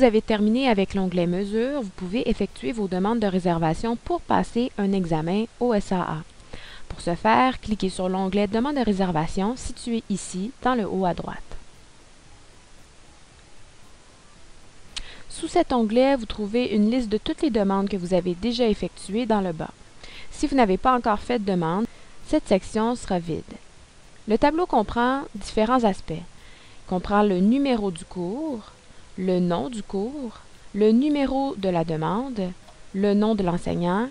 vous avez terminé avec l'onglet Mesures, vous pouvez effectuer vos demandes de réservation pour passer un examen au SAA. Pour ce faire, cliquez sur l'onglet Demande de réservation situé ici, dans le haut à droite. Sous cet onglet, vous trouvez une liste de toutes les demandes que vous avez déjà effectuées dans le bas. Si vous n'avez pas encore fait de demande, cette section sera vide. Le tableau comprend différents aspects. Il comprend le numéro du cours, le nom du cours, le numéro de la demande, le nom de l'enseignant,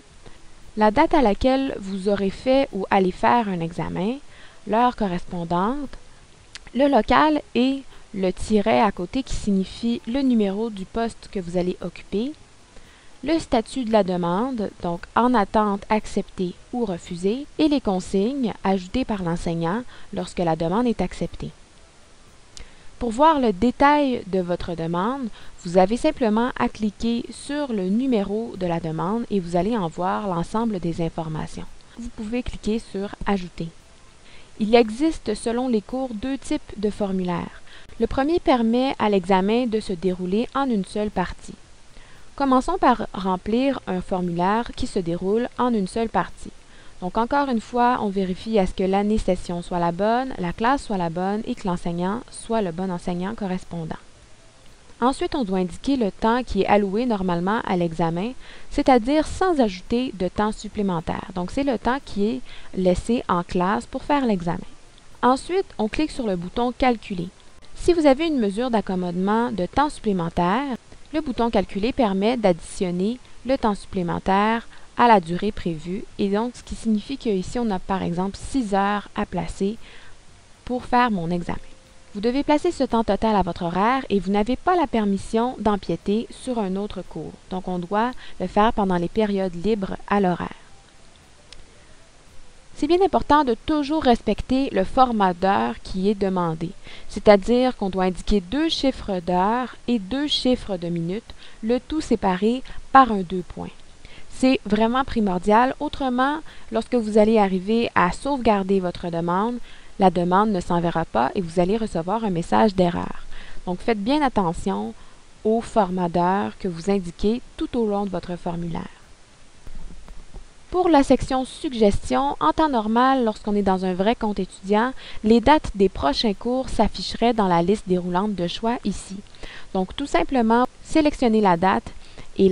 la date à laquelle vous aurez fait ou allez faire un examen, l'heure correspondante, le local et le tiret à côté qui signifie le numéro du poste que vous allez occuper, le statut de la demande, donc en attente, acceptée ou refusée, et les consignes ajoutées par l'enseignant lorsque la demande est acceptée. Pour voir le détail de votre demande, vous avez simplement à cliquer sur le numéro de la demande et vous allez en voir l'ensemble des informations. Vous pouvez cliquer sur « Ajouter ». Il existe selon les cours deux types de formulaires. Le premier permet à l'examen de se dérouler en une seule partie. Commençons par remplir un formulaire qui se déroule en une seule partie. Donc encore une fois, on vérifie à ce que l'année session soit la bonne, la classe soit la bonne et que l'enseignant soit le bon enseignant correspondant. Ensuite, on doit indiquer le temps qui est alloué normalement à l'examen, c'est-à-dire sans ajouter de temps supplémentaire. Donc c'est le temps qui est laissé en classe pour faire l'examen. Ensuite, on clique sur le bouton Calculer. Si vous avez une mesure d'accommodement de temps supplémentaire, le bouton Calculer permet d'additionner le temps supplémentaire à la durée prévue, et donc ce qui signifie qu'ici on a par exemple 6 heures à placer pour faire mon examen. Vous devez placer ce temps total à votre horaire et vous n'avez pas la permission d'empiéter sur un autre cours. Donc on doit le faire pendant les périodes libres à l'horaire. C'est bien important de toujours respecter le format d'heure qui est demandé, c'est-à-dire qu'on doit indiquer 2 chiffres d'heure et 2 chiffres de minutes, le tout séparé par un 2 points. C'est vraiment primordial, autrement, lorsque vous allez arriver à sauvegarder votre demande, la demande ne s'enverra pas et vous allez recevoir un message d'erreur. Donc faites bien attention au format d'heure que vous indiquez tout au long de votre formulaire. Pour la section Suggestions, en temps normal, lorsqu'on est dans un vrai compte étudiant, les dates des prochains cours s'afficheraient dans la liste déroulante de choix ici. Donc tout simplement, sélectionnez la date et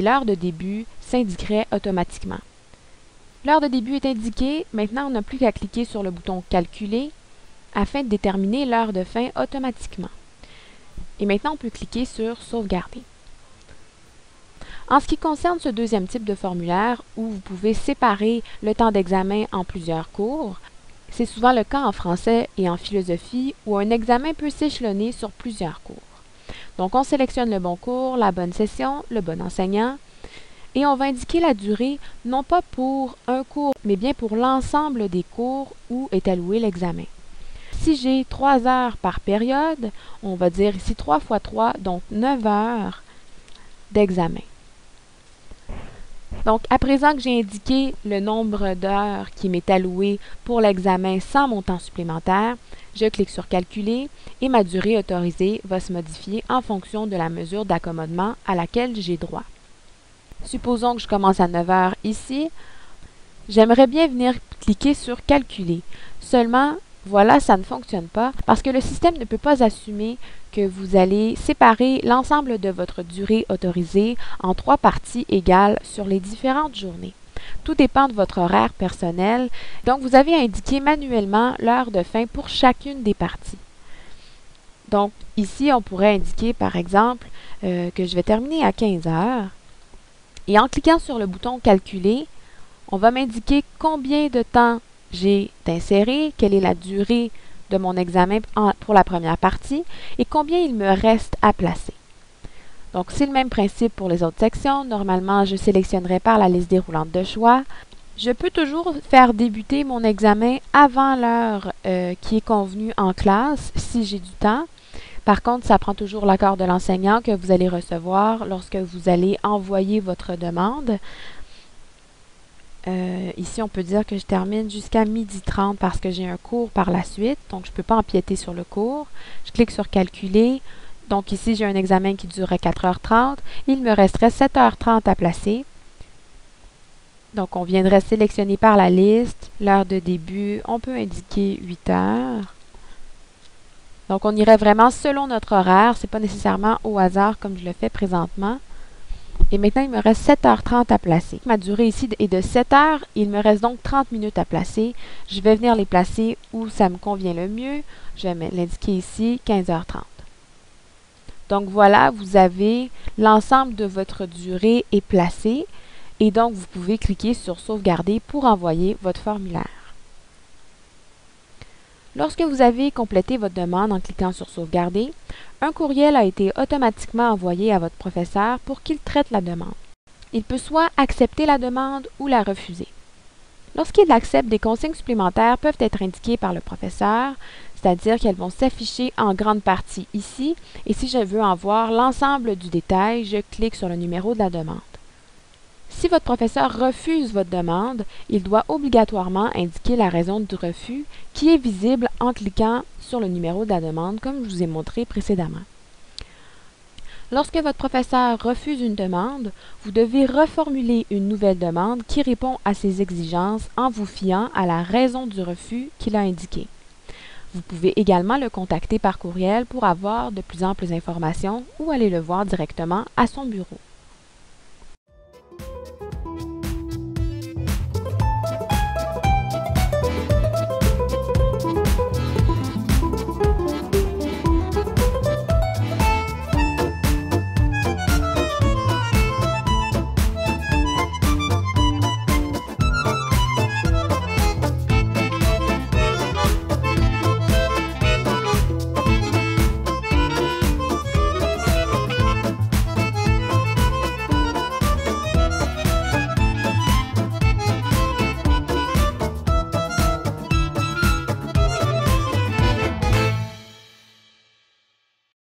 l'heure de début s'indiquerait automatiquement. L'heure de début est indiquée, maintenant on n'a plus qu'à cliquer sur le bouton Calculer afin de déterminer l'heure de fin automatiquement. Et maintenant on peut cliquer sur Sauvegarder. En ce qui concerne ce deuxième type de formulaire où vous pouvez séparer le temps d'examen en plusieurs cours, c'est souvent le cas en français et en philosophie où un examen peut s'échelonner sur plusieurs cours. Donc on sélectionne le bon cours, la bonne session, le bon enseignant et on va indiquer la durée non pas pour un cours mais bien pour l'ensemble des cours où est alloué l'examen. Si j'ai 3 heures par période, on va dire ici 3 x 3, donc 9 heures d'examen. Donc, à présent que j'ai indiqué le nombre d'heures qui m'est alloué pour l'examen sans mon temps supplémentaire, je clique sur Calculer et ma durée autorisée va se modifier en fonction de la mesure d'accommodement à laquelle j'ai droit. Supposons que je commence à 9 heures ici. J'aimerais bien venir cliquer sur Calculer. Seulement, voilà, ça ne fonctionne pas parce que le système ne peut pas assumer que vous allez séparer l'ensemble de votre durée autorisée en 3 parties égales sur les différentes journées. Tout dépend de votre horaire personnel, donc vous avez à indiquer manuellement l'heure de fin pour chacune des parties. Donc ici, on pourrait indiquer par exemple que je vais terminer à 15 heures et en cliquant sur le bouton Calculer, on va m'indiquer combien de temps j'ai d'insérer, quelle est la durée de mon examen pour la première partie et combien il me reste à placer. Donc, c'est le même principe pour les autres sections. Normalement, je sélectionnerai par la liste déroulante de choix. Je peux toujours faire débuter mon examen avant l'heure qui est convenue en classe si j'ai du temps. Par contre, ça prend toujours l'accord de l'enseignant que vous allez recevoir lorsque vous allez envoyer votre demande. Ici, on peut dire que je termine jusqu'à 12h30 parce que j'ai un cours par la suite, donc je ne peux pas empiéter sur le cours. Je clique sur Calculer Donc ici, j'ai un examen qui durerait 4h30. Il me resterait 7h30 à placer. Donc, on viendrait sélectionner par la liste l'heure de début. On peut indiquer 8 heures. Donc, on irait vraiment selon notre horaire. Ce n'est pas nécessairement au hasard comme je le fais présentement. Et maintenant, il me reste 7h30 à placer. Ma durée ici est de 7 heures. Il me reste donc 30 minutes à placer. Je vais venir les placer où ça me convient le mieux. Je vais l'indiquer ici, 15h30. Donc voilà, vous avez l'ensemble de votre durée est placé. Et donc, vous pouvez cliquer sur Sauvegarder pour envoyer votre formulaire. Lorsque vous avez complété votre demande en cliquant sur Sauvegarder, un courriel a été automatiquement envoyé à votre professeur pour qu'il traite la demande. Il peut soit accepter la demande ou la refuser. Lorsqu'il accepte, des consignes supplémentaires peuvent être indiquées par le professeur, c'est-à-dire qu'elles vont s'afficher en grande partie ici, et si je veux en voir l'ensemble du détail, je clique sur le numéro de la demande. Si votre professeur refuse votre demande, il doit obligatoirement indiquer la raison du refus qui est visible en cliquant sur le numéro de la demande comme je vous ai montré précédemment. Lorsque votre professeur refuse une demande, vous devez reformuler une nouvelle demande qui répond à ses exigences en vous fiant à la raison du refus qu'il a indiqué. Vous pouvez également le contacter par courriel pour avoir de plus amples informations ou aller le voir directement à son bureau.